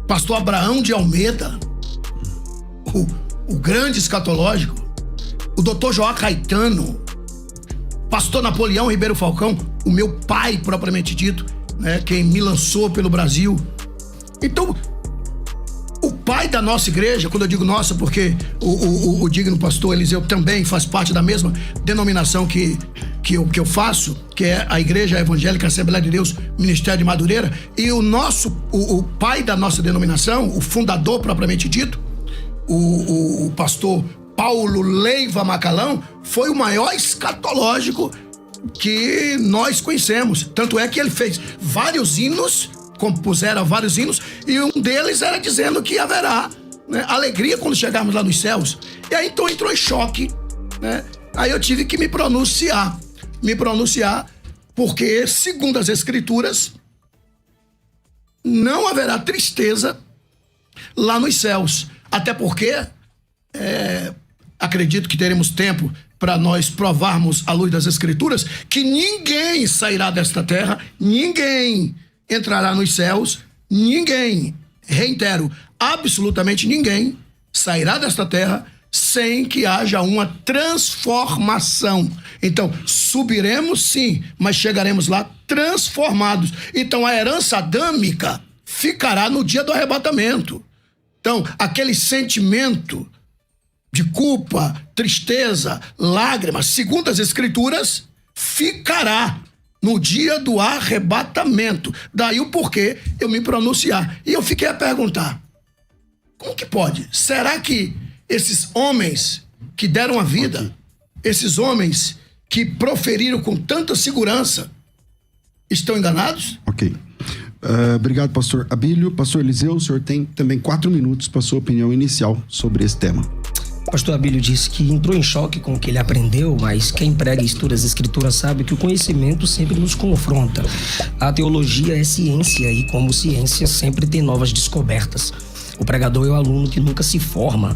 pastor Abraão de Almeida, o grande escatológico, o doutor Joá Caetano, pastor Napoleão Ribeiro Falcão, o meu pai propriamente dito, né, quem me lançou pelo Brasil. Então, o pai da nossa igreja, quando eu digo nossa, porque o digno pastor Eliseu também faz parte da mesma denominação que eu faço, que é a Igreja Evangélica Assembleia de Deus, Ministério de Madureira, e o pai da nossa denominação, o fundador propriamente dito, o pastor Paulo Leiva Macalão, foi o maior escatológico que nós conhecemos. Tanto é que ele fez vários hinos, compuseram vários hinos, e um deles era dizendo que haverá, né, alegria quando chegarmos lá nos céus. E aí então entrou em choque, né? Aí eu tive que me pronunciar, porque segundo as Escrituras não haverá tristeza lá nos céus, até porque acredito que teremos tempo para nós provarmos à luz das Escrituras que ninguém sairá desta terra, ninguém entrará nos céus, ninguém, reitero, absolutamente ninguém sairá desta terra sem que haja uma transformação. Então, subiremos sim, mas chegaremos lá transformados. Então, a herança adâmica ficará no dia do arrebatamento. Então, aquele sentimento de culpa, tristeza, lágrimas, segundo as Escrituras, ficará no dia do arrebatamento. Daí o porquê eu me pronunciar. E eu fiquei a perguntar, como que pode? Será que esses homens que deram a vida, esses homens que proferiram com tanta segurança, estão enganados? Ok. Obrigado, pastor Abílio. Pastor Eliseu, o senhor tem também 4 minutos para sua opinião inicial sobre esse tema. O pastor Abílio disse que entrou em choque com o que ele aprendeu, mas quem prega e estuda as Escrituras sabe que o conhecimento sempre nos confronta. A teologia é ciência e, como ciência, sempre tem novas descobertas. O pregador é o aluno que nunca se forma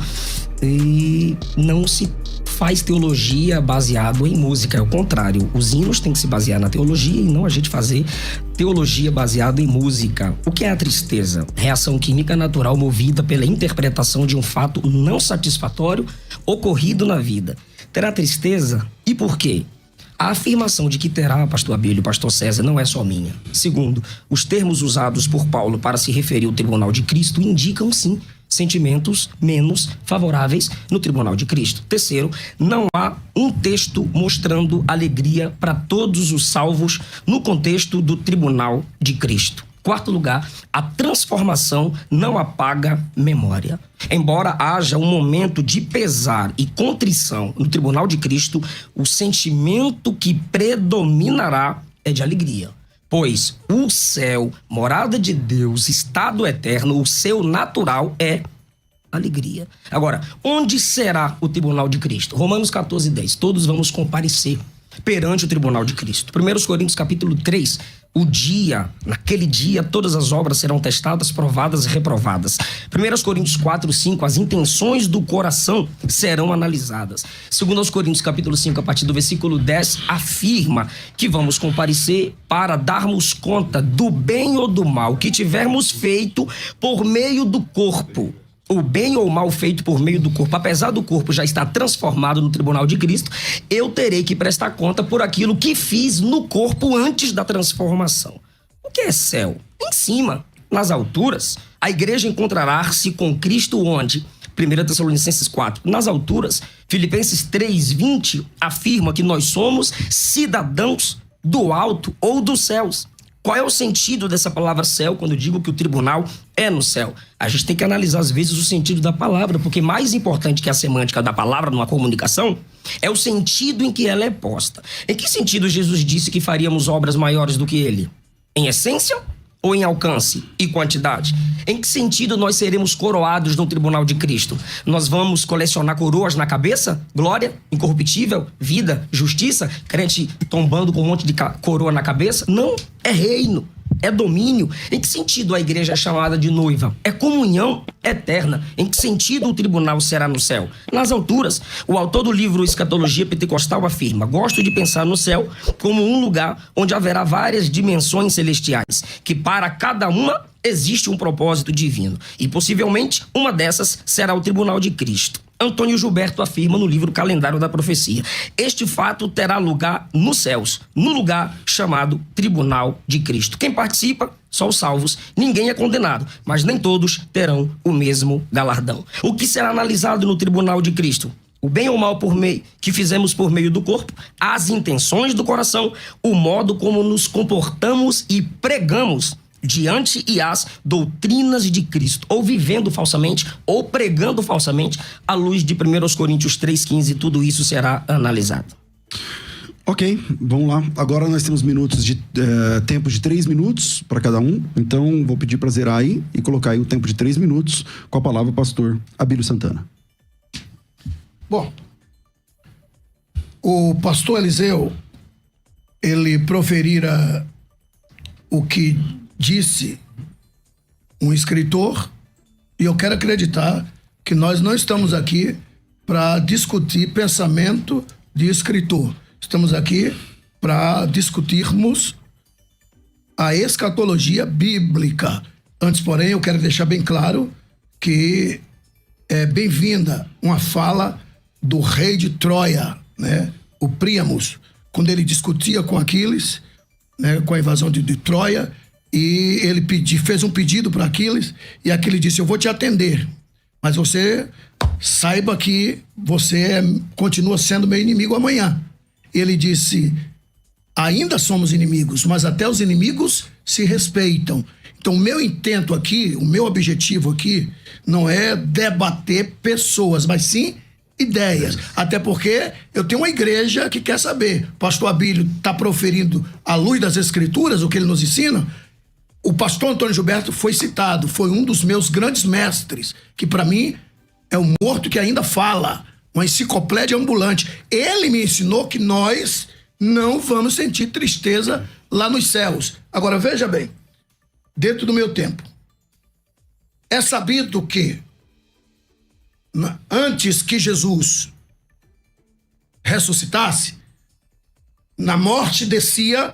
e não se faz teologia baseado em música, é o contrário. Os hinos têm que se basear na teologia e não a gente fazer teologia baseada em música. O que é a tristeza? Reação química natural movida pela interpretação de um fato não satisfatório ocorrido na vida. Terá tristeza? E por quê? A afirmação de que terá, pastor Abílio, pastor César, não é só minha. Segundo, os termos usados por Paulo para se referir ao tribunal de Cristo indicam, sim, sentimentos menos favoráveis no tribunal de Cristo. Terceiro, não há um texto mostrando alegria para todos os salvos no contexto do tribunal de Cristo. Quarto lugar, a transformação não apaga memória. Embora haja um momento de pesar e contrição no tribunal de Cristo, o sentimento que predominará é de alegria. Pois o céu, morada de Deus, estado eterno, o seu natural é alegria. Agora, onde será o tribunal de Cristo? Romanos 14:10. Todos vamos comparecer perante o tribunal de Cristo. 1 Coríntios capítulo 3. Naquele dia, todas as obras serão testadas, provadas e reprovadas. 1 Coríntios 4:5, as intenções do coração serão analisadas. 2 Coríntios capítulo 5, a partir do versículo 10, afirma que vamos comparecer para darmos conta do bem ou do mal que tivermos feito por meio do corpo. O bem ou o mal feito por meio do corpo, apesar do corpo já estar transformado no tribunal de Cristo, eu terei que prestar conta por aquilo que fiz no corpo antes da transformação. O que é céu? Em cima, nas alturas, a igreja encontrará-se com Cristo onde? 1 Tessalonicenses 4. Nas alturas, Filipenses 3:20 afirma que nós somos cidadãos do alto ou dos céus. Qual é o sentido dessa palavra céu quando eu digo que o tribunal é no céu? A gente tem que analisar às vezes o sentido da palavra, porque mais importante que a semântica da palavra numa comunicação é o sentido em que ela é posta. Em que sentido Jesus disse que faríamos obras maiores do que ele? Em essência ou em alcance e quantidade? Em que sentido nós seremos coroados no tribunal de Cristo? Nós vamos colecionar coroas na cabeça? Glória, incorruptível, vida, justiça? Crente tombando com um monte de coroa na cabeça? Não, é reino, é domínio. Em que sentido a igreja é chamada de noiva? É comunhão eterna. Em que sentido o tribunal será no céu? Nas alturas. O autor do livro Escatologia Pentecostal afirma: gosto de pensar no céu como um lugar onde haverá várias dimensões celestiais, que para cada uma existe um propósito divino. E possivelmente uma dessas será o tribunal de Cristo. Antônio Gilberto afirma no livro Calendário da Profecia: este fato terá lugar nos céus, no lugar chamado Tribunal de Cristo. Quem participa? Só os salvos. Ninguém é condenado, mas nem todos terão o mesmo galardão. O que será analisado no Tribunal de Cristo? O bem ou mal que fizemos por meio do corpo, as intenções do coração, o modo como nos comportamos e pregamos diante e as doutrinas de Cristo, ou vivendo falsamente, ou pregando falsamente, à luz de 1 Coríntios 3,15, tudo isso será analisado. Ok, vamos lá. Agora nós temos tempo de 3 minutos para cada um, então vou pedir para zerar aí e colocar aí o tempo de 3 minutos com a palavra o pastor Abílio Santana. Bom, o pastor Eliseu, ele proferira o que disse um escritor, e eu quero acreditar que nós não estamos aqui para discutir pensamento de escritor. Estamos aqui para discutirmos a escatologia bíblica. Antes, porém, eu quero deixar bem claro que é bem-vinda uma fala do rei de Troia, né? O Príamos, quando ele discutia com Aquiles, né, com a invasão de Troia, e ele fez um pedido para Aquiles, e Aquiles disse: eu vou te atender, mas você saiba que você continua sendo meu inimigo amanhã. Ele disse: ainda somos inimigos, mas até os inimigos se respeitam. Então, o meu intento aqui, o meu objetivo aqui, não é debater pessoas, mas sim ideias. Até porque eu tenho uma igreja que quer saber. O pastor Abílio está proferindo, à luz das Escrituras, o que ele nos ensina. O pastor Antônio Gilberto foi citado, foi um dos meus grandes mestres, que para mim é um morto que ainda fala, uma enciclopédia ambulante. Ele me ensinou que nós não vamos sentir tristeza lá nos céus. Agora, veja bem, dentro do meu tempo, é sabido que antes que Jesus ressuscitasse, na morte descia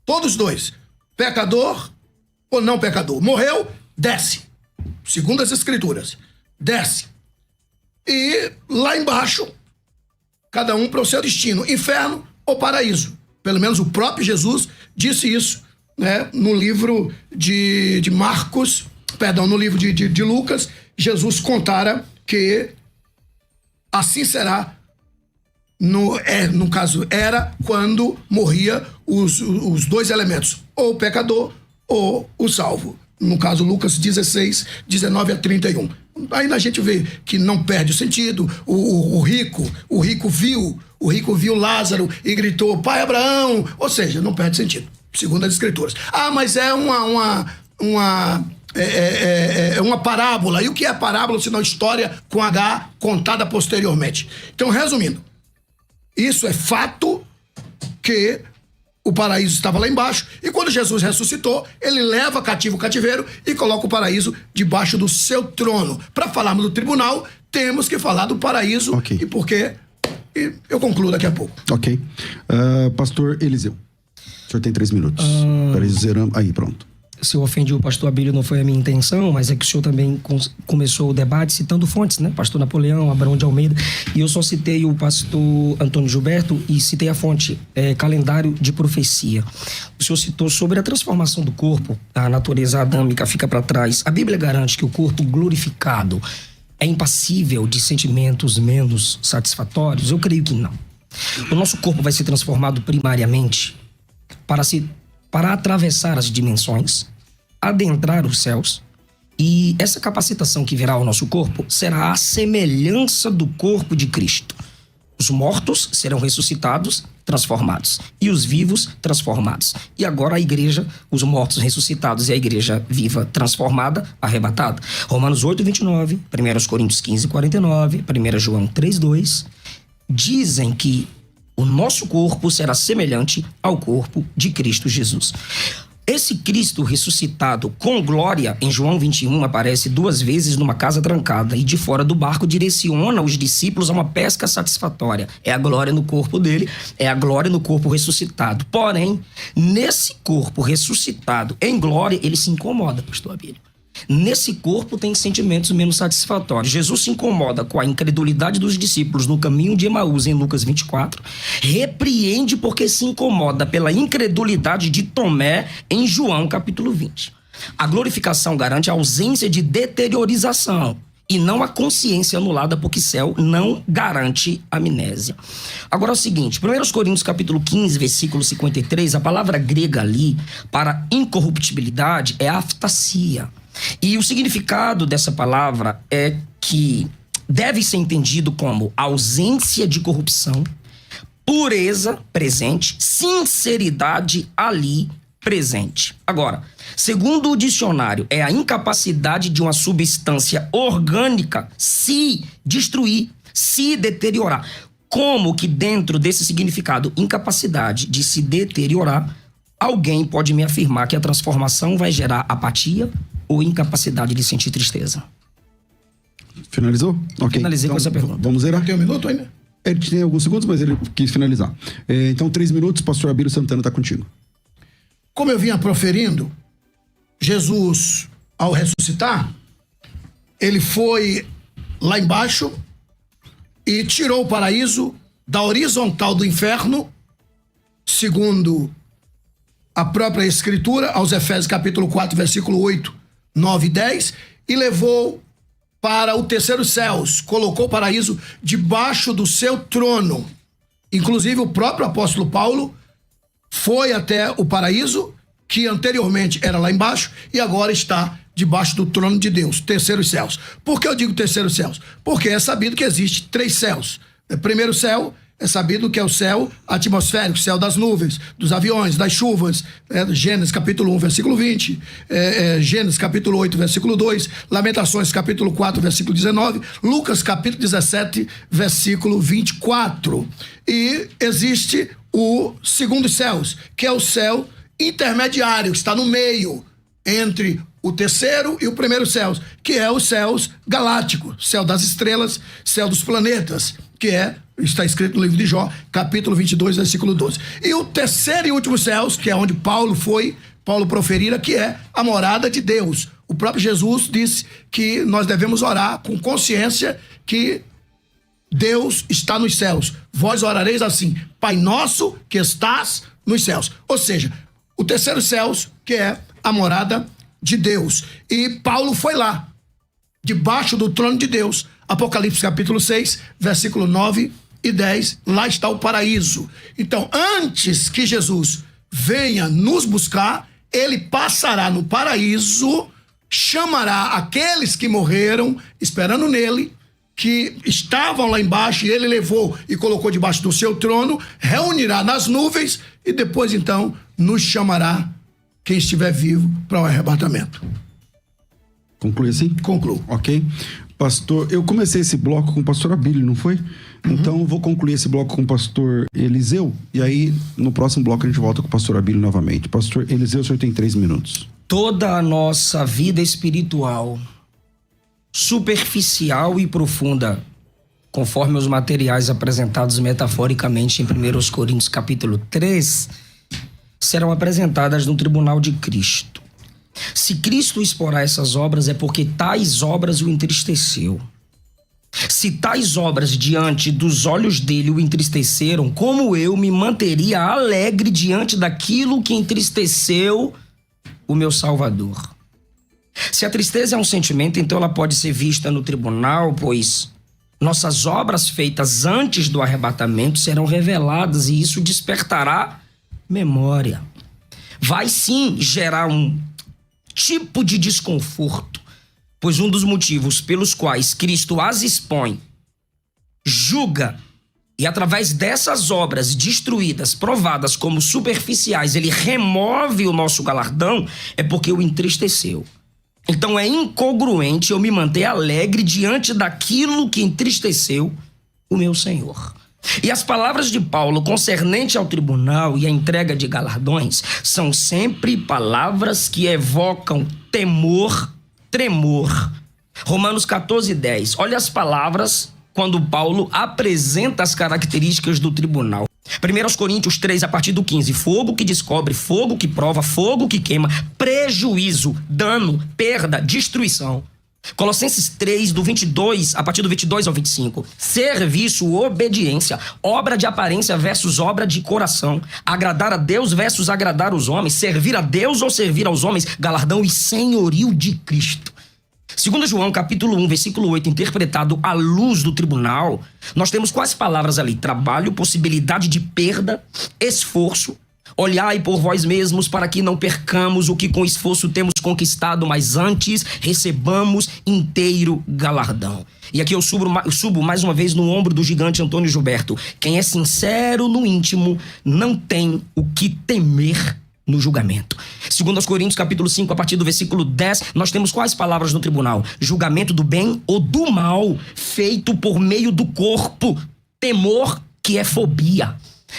todos dois, pecador ou não pecador. Morreu, desce. Segundo as Escrituras, desce. E lá embaixo, cada um para o seu destino, inferno ou paraíso. Pelo menos o próprio Jesus disse isso, né? No livro de Marcos, perdão, no livro de Lucas, Jesus contara que assim será, no caso, era quando morria os dois elementos, ou o pecador ou o salvo. No caso, Lucas 16, 19 a 31. Aí a gente vê que não perde o sentido. O rico viu Lázaro e gritou: Pai Abraão, ou seja, não perde sentido, segundo as Escrituras. Ah, mas é uma parábola. E o que é parábola se não história com H contada posteriormente? Então, resumindo, isso é fato que o paraíso estava lá embaixo, e quando Jesus ressuscitou, ele leva cativo o cativeiro e coloca o paraíso debaixo do seu trono. Para falarmos do tribunal, temos que falar do paraíso, okay. E porque eu concluo daqui a pouco. Ok. Pastor Eliseu, o senhor tem 3 minutos. Aí, pronto. Se eu ofendi o pastor Abílio, não foi a minha intenção, mas é que o senhor também começou o debate citando fontes, né? Pastor Napoleão, Abraão de Almeida, e eu só citei o pastor Antônio Gilberto e citei a fonte, Calendário de Profecia. O senhor citou sobre a transformação do corpo, a natureza adâmica fica para trás. A Bíblia garante que o corpo glorificado é impassível de sentimentos menos satisfatórios? Eu creio que não. O nosso corpo vai ser transformado primariamente para atravessar as dimensões, adentrar os céus, e essa capacitação que virá ao nosso corpo será a semelhança do corpo de Cristo. Os mortos serão ressuscitados, transformados, e os vivos transformados. E agora a igreja, os mortos ressuscitados e a igreja viva transformada, arrebatada. Romanos 8, 29, 1 Coríntios 15, 49, 1 João 3, 2, dizem que o nosso corpo será semelhante ao corpo de Cristo Jesus. Esse Cristo ressuscitado com glória, em João 21, aparece 2 vezes numa casa trancada e de fora do barco direciona os discípulos a uma pesca satisfatória. É a glória no corpo dele, é a glória no corpo ressuscitado. Porém, nesse corpo ressuscitado em glória, ele se incomoda, pastor Abílio. Nesse corpo tem sentimentos menos satisfatórios. Jesus se incomoda com a incredulidade dos discípulos no caminho de Emaús, em Lucas 24. Repreende porque se incomoda pela incredulidade de Tomé, em João capítulo 20. A glorificação garante a ausência de deteriorização e não a consciência anulada, porque céu não garante amnésia. Agora é o seguinte, 1 Coríntios capítulo 15, versículo 53, a palavra grega ali para incorruptibilidade é aftasia. E o significado dessa palavra é que deve ser entendido como ausência de corrupção, pureza presente, sinceridade ali presente. Agora, segundo o dicionário, é a incapacidade de uma substância orgânica se destruir, se deteriorar. Como que dentro desse significado, incapacidade de se deteriorar, alguém pode me afirmar que a transformação vai gerar apatia ou incapacidade de sentir tristeza? Finalizou? Ok. Finalizei então, com essa pergunta. Vamos zerar? Tem 1 minuto ainda? Ele tinha alguns segundos, mas ele quis finalizar. Então, 3 minutos, pastor Abílio Santana está contigo. Como eu vinha proferindo, Jesus, ao ressuscitar, ele foi lá embaixo e tirou o paraíso da horizontal do inferno, segundo a própria Escritura, aos Efésios capítulo 4, versículo 8, 9 e 10, e levou para o terceiro céus, colocou o paraíso debaixo do seu trono. Inclusive, o próprio apóstolo Paulo foi até o paraíso, que anteriormente era lá embaixo, e agora está debaixo do trono de Deus, terceiros céus. Por que eu digo terceiros céus? Porque é sabido que existe 3 céus. O primeiro céu é sabido que é o céu atmosférico, céu das nuvens, dos aviões, das chuvas, Gênesis capítulo 1, versículo 20, Gênesis capítulo 8, versículo 2, Lamentações capítulo 4, versículo 19, Lucas capítulo 17, versículo 24. E existe o segundo céus, que é o céu intermediário, que está no meio entre o terceiro e o primeiro céus, que é os céus galácticos, céu das estrelas, céu dos planetas, que está escrito no livro de Jó, capítulo 22, versículo 12. E o terceiro e último céus, que é onde Paulo proferira, que é a morada de Deus. O próprio Jesus disse que nós devemos orar com consciência que Deus está nos céus. Vós orareis assim: Pai nosso que estás nos céus. Ou seja, o terceiro céus, que é a morada de Deus. E Paulo foi lá, debaixo do trono de Deus. Apocalipse capítulo 6, versículo 9 e 10, lá está o paraíso. Então, antes que Jesus venha nos buscar, ele passará no paraíso, chamará aqueles que morreram, esperando nele, que estavam lá embaixo, e ele levou e colocou debaixo do seu trono, reunirá nas nuvens, e depois, então, nos chamará quem estiver vivo para o arrebatamento. Conclui assim? Concluo. Ok. Pastor, eu comecei esse bloco com o pastor Abílio, não foi? Então, vou concluir esse bloco com o pastor Eliseu, e aí, no próximo bloco, a gente volta com o pastor Abílio novamente. Pastor Eliseu, o senhor tem 3 minutos. Toda a nossa vida espiritual, superficial e profunda, conforme os materiais apresentados metaforicamente em 1 Coríntios capítulo 3, serão apresentadas no tribunal de Cristo. Se Cristo exporá essas obras, é porque tais obras o entristeceu. Se tais obras diante dos olhos dele o entristeceram, como eu me manteria alegre diante daquilo que entristeceu o meu Salvador? Se a tristeza é um sentimento, então ela pode ser vista no tribunal, pois nossas obras feitas antes do arrebatamento serão reveladas e isso despertará memória. Vai sim gerar um tipo de desconforto, pois um dos motivos pelos quais Cristo as expõe, julga e através dessas obras destruídas, provadas como superficiais, ele remove o nosso galardão, é porque o entristeceu. Então é incongruente eu me manter alegre diante daquilo que entristeceu o meu Senhor. E as palavras de Paulo concernente ao tribunal e à entrega de galardões são sempre palavras que evocam temor, tremor. Romanos 14:10. Olha as palavras quando Paulo apresenta as características do tribunal. 1 Coríntios 3, a partir do 15. Fogo que descobre, fogo que prova, fogo que queima, prejuízo, dano, perda, destruição. Colossenses 3, do 22, a partir do 22 ao 25. Serviço, obediência, obra de aparência versus obra de coração. Agradar a Deus versus agradar os homens. Servir a Deus ou servir aos homens. Galardão e senhorio de Cristo. 2 João, capítulo 1, versículo 8, interpretado à luz do tribunal, nós temos quais palavras ali? Trabalho, possibilidade de perda, esforço. Olhai por vós mesmos para que não percamos o que com esforço temos conquistado, mas antes recebamos inteiro galardão. E aqui eu subo mais uma vez no ombro do gigante Antônio Gilberto. Quem é sincero no íntimo não tem o que temer no julgamento. 2 Coríntios capítulo 5, a partir do versículo 10, nós temos quais palavras no tribunal? Julgamento do bem ou do mal, feito por meio do corpo. Temor, que é fobia.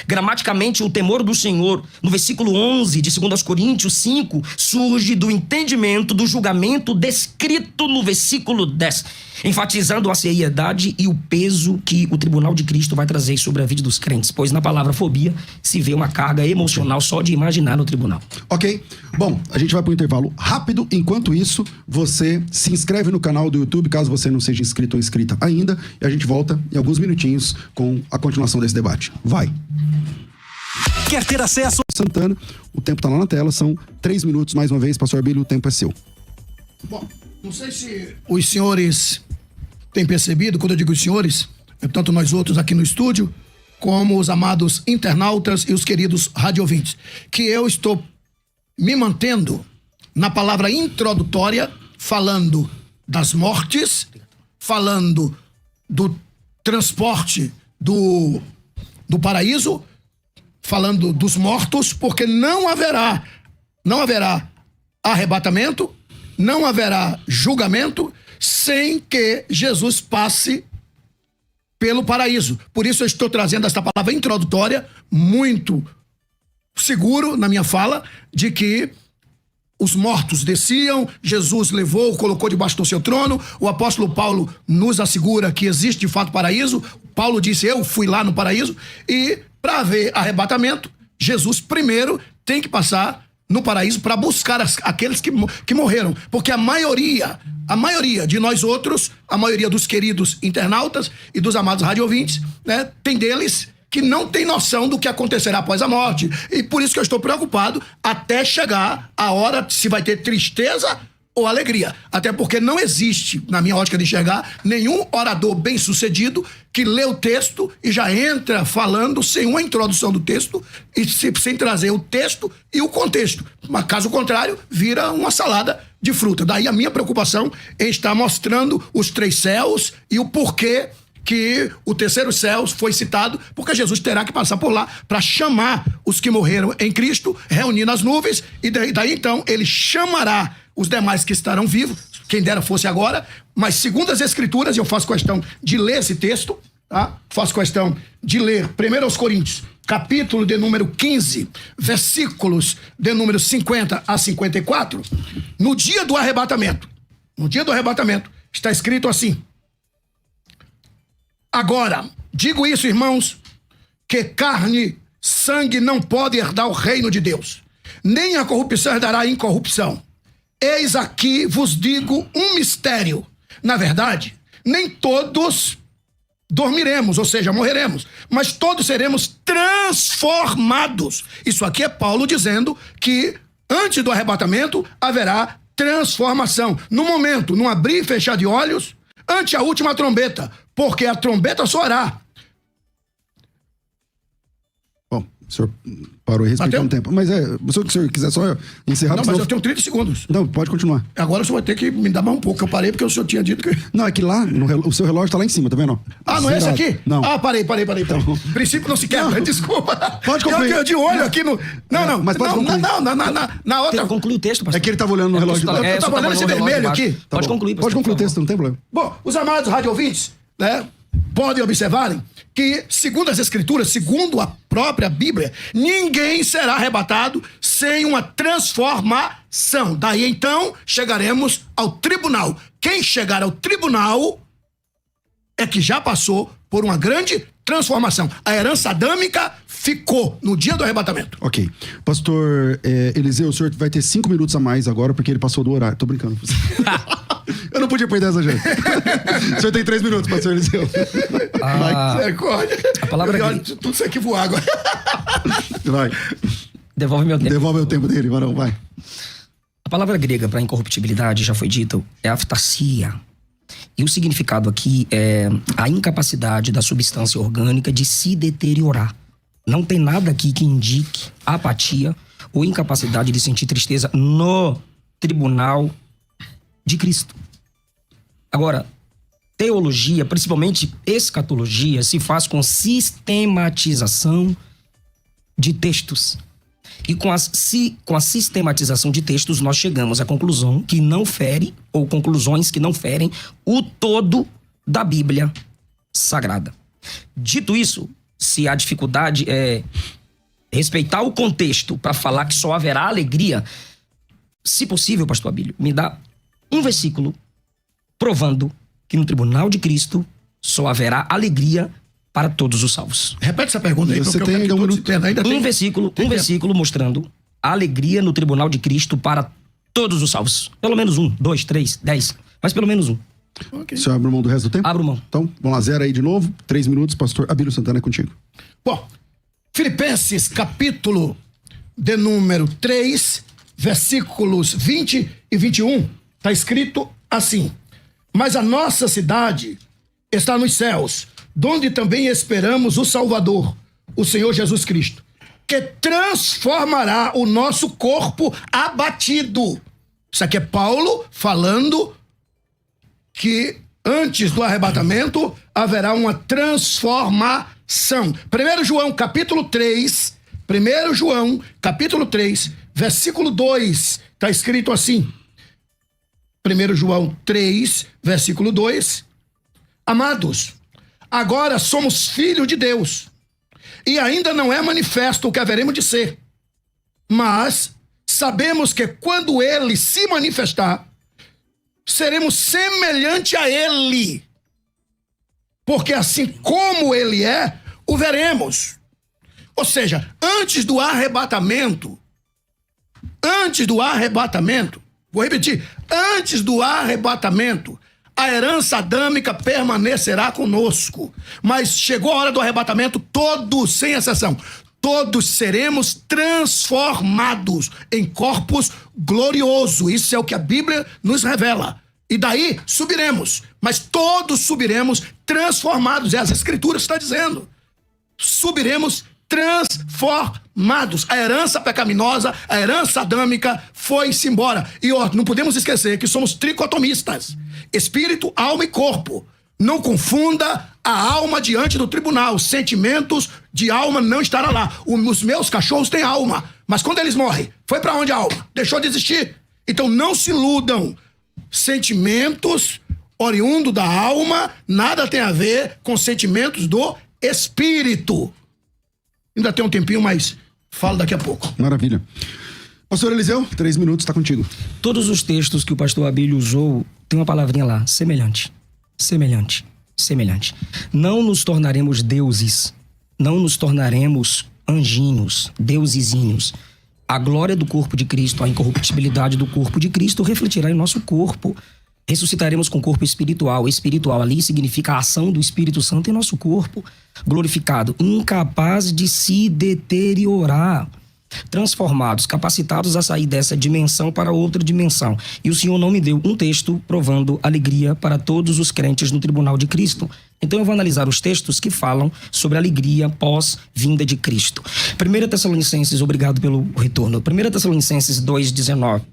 Gramaticamente, o temor do Senhor, no versículo 11 de 2 Coríntios 5, surge do entendimento do julgamento descrito no versículo 10, enfatizando a seriedade e o peso que o tribunal de Cristo vai trazer sobre a vida dos crentes, pois na palavra fobia se vê uma carga emocional só de imaginar no tribunal. Ok. Bom, a gente vai para um intervalo rápido. Enquanto isso, você se inscreve no canal do YouTube, caso você não seja inscrito ou inscrita ainda, e a gente volta em alguns minutinhos com a continuação desse debate. Vai! Quer ter acesso? Santana, o tempo tá lá na tela, são 3 minutos mais uma vez, pastor Abílio, o tempo é seu. Bom, não sei se os senhores têm percebido, quando eu digo os senhores, é tanto nós outros aqui no estúdio, como os amados internautas e os queridos radiovintes, que eu estou me mantendo na palavra introdutória, falando das mortes, falando do transporte do paraíso, falando dos mortos, porque não haverá arrebatamento, não haverá julgamento sem que Jesus passe pelo paraíso. Por isso eu estou trazendo esta palavra introdutória, muito seguro na minha fala, de que os mortos desciam, Jesus levou, colocou debaixo do seu trono. O apóstolo Paulo nos assegura que existe de fato paraíso. Paulo disse, eu fui lá no paraíso. E para haver arrebatamento, Jesus primeiro tem que passar no paraíso para buscar aqueles que morreram. Porque a maioria de nós outros, a maioria dos queridos internautas e dos amados radiovintes, né, tem deles que não tem noção do que acontecerá após a morte. E por isso que eu estou preocupado até chegar a hora se vai ter tristeza ou alegria. Até porque não existe, na minha ótica de enxergar, nenhum orador bem-sucedido que lê o texto e já entra falando sem uma introdução do texto e sem trazer o texto e o contexto. Mas caso contrário, vira uma salada de fruta. Daí a minha preocupação em estar mostrando os 3 céus e o porquê que o terceiro céu foi citado, porque Jesus terá que passar por lá para chamar os que morreram em Cristo, reunir nas nuvens, e daí então ele chamará os demais que estarão vivos, quem dera fosse agora, mas segundo as Escrituras, eu faço questão de ler esse texto, tá? Faço questão de ler 1 Coríntios, capítulo de número 15, versículos de número 50 a 54, no dia do arrebatamento, está escrito assim: agora, digo isso, irmãos, que carne, sangue não pode herdar o reino de Deus, nem a corrupção herdará a incorrupção. Eis aqui vos digo um mistério. Na verdade, nem todos dormiremos, ou seja, morreremos, mas todos seremos transformados. Isso aqui é Paulo dizendo que antes do arrebatamento haverá transformação. No momento, num abrir e fechar de olhos, ante a última trombeta, porque a trombeta soará. Bom, o senhor parou e respeitou um tempo. Mas se o senhor quiser só encerrar... Não, mas eu tenho 30 segundos. Não, pode continuar. Agora o senhor vai ter que me dar mais um pouco, eu parei porque o senhor tinha dito que... Não, é que lá, o seu relógio tá lá em cima, tá vendo? Ah, não é esse aqui? Não. Ah, parei. Então... Princípio não se quebra, desculpa. Pode concluir. Eu de olho aqui no... Não, mas pode concluir. Na outra... Conclui o texto, pastor. É que ele tava olhando no relógio. Eu tava olhando esse vermelho aqui. Pode concluir, pastor. Pode concluir o texto, não tem problema. Bom, os amados radiovintes, né? podem observarem que, segundo as Escrituras, segundo a própria Bíblia, ninguém será arrebatado sem uma transformação. Daí então chegaremos ao tribunal. Quem chegar ao tribunal é que já passou por uma grande transformação. A herança adâmica ficou no dia do arrebatamento. Ok. Pastor Eliseu, o senhor vai ter 5 minutos a mais agora, porque ele passou do horário. Tô brincando. Eu não podia perder essa gente. O senhor tem 3 minutos, pastor Eliseu. A palavra tudo isso aqui voar agora. Vai. Devolve meu tempo. Devolve o tempo dele, Varão, vai. A palavra grega para incorruptibilidade, já foi dito, é aftasia. E o significado aqui é a incapacidade da substância orgânica de se deteriorar. Não tem nada aqui que indique apatia ou incapacidade de sentir tristeza no tribunal de Cristo. Agora, teologia, principalmente escatologia, se faz com sistematização de textos. E com a sistematização de textos, nós chegamos à conclusão que não fere, ou conclusões que não ferem, o todo da Bíblia Sagrada. Dito isso, se a dificuldade é respeitar o contexto para falar que só haverá alegria, se possível, pastor Abílio, me dá um versículo provando que no tribunal de Cristo só haverá alegria para todos os salvos. Repete essa pergunta aí. Você tem ainda um minuto. Um versículo mostrando a alegria no tribunal de Cristo para todos os salvos. Pelo menos 1, 2, 3, 10, mas pelo menos 1. Okay. O senhor abre mão do resto do tempo? Abro mão. Então, vamos lá, 0 aí de novo. 3 minutos, pastor Abílio Santana, é contigo. Bom, Filipenses, capítulo de número 3, versículos 20 e 21, está escrito assim: mas a nossa cidade está nos céus, donde também esperamos o Salvador, o Senhor Jesus Cristo, que transformará o nosso corpo abatido. Isso aqui é Paulo falando que antes do arrebatamento haverá uma transformação. 1 João, capítulo 3, versículo 2, está escrito assim. 1 João 3, versículo 2. Amados, agora somos filhos de Deus, e ainda não é manifesto o que haveremos de ser. Mas sabemos que quando ele se manifestar, seremos semelhante a ele, porque assim como ele é, o veremos. Ou seja, antes do arrebatamento, vou repetir, antes do arrebatamento, a herança adâmica permanecerá conosco. Mas chegou a hora do arrebatamento, todos, sem exceção, todos seremos transformados em corpos gloriosos. Isso é o que a Bíblia nos revela. E daí subiremos, mas todos subiremos transformados. As Escrituras estão dizendo. Subiremos transformados. A herança pecaminosa, a herança adâmica foi-se embora. E não podemos esquecer que somos tricotomistas. Espírito, alma e corpo. Não confunda a alma diante do tribunal. Sentimentos de alma não estará lá. Os meus cachorros têm alma, mas quando eles morrem, foi para onde a alma? Deixou de existir. Então não se iludam. Sentimentos oriundos da alma nada tem a ver com sentimentos do espírito. Ainda tem um tempinho, mas falo daqui a pouco. Maravilha. Pastor Eliseu, 3 minutos, está contigo. Todos os textos que o pastor Abílio usou, tem uma palavrinha lá, semelhante. Semelhante. Semelhante. Não nos tornaremos deuses. Não nos tornaremos anjinhos, deusezinhos. A glória do corpo de Cristo, a incorruptibilidade do corpo de Cristo refletirá em nosso corpo. Ressuscitaremos com corpo espiritual. Espiritual ali significa a ação do Espírito Santo em nosso corpo. Glorificado, incapaz de se deteriorar. Transformados, capacitados a sair dessa dimensão para outra dimensão. E o Senhor não me deu um texto provando alegria para todos os crentes no tribunal de Cristo. Então eu vou analisar os textos que falam sobre alegria pós-vinda de Cristo. 1 Tessalonicenses, obrigado pelo retorno. 1 Tessalonicenses 2,19.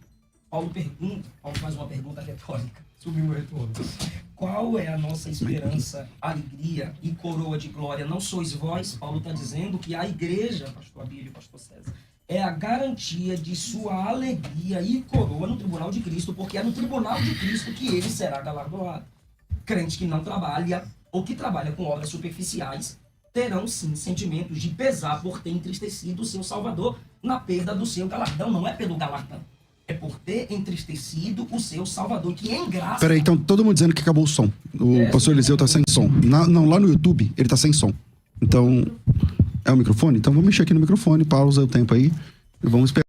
Paulo faz uma pergunta retórica. Subiu o retorno. Qual é a nossa esperança, alegria e coroa de glória? Não sois vós, Paulo está dizendo que a igreja, pastor Abílio e pastor César, é a garantia de sua alegria e coroa no tribunal de Cristo, porque é no tribunal de Cristo que ele será galardoado. Crente que não trabalha ou que trabalha com obras superficiais terão sim sentimentos de pesar por ter entristecido o seu Salvador na perda do seu galardão. Não é pelo galardão, é por ter entristecido o seu Salvador, que em graça... Peraí, então todo mundo dizendo que acabou o som. O pastor Eliseu tá sem som. Não, lá no YouTube ele tá sem som. Então, é o microfone? Então vamos mexer aqui no microfone, pausa o tempo aí e vamos esperar.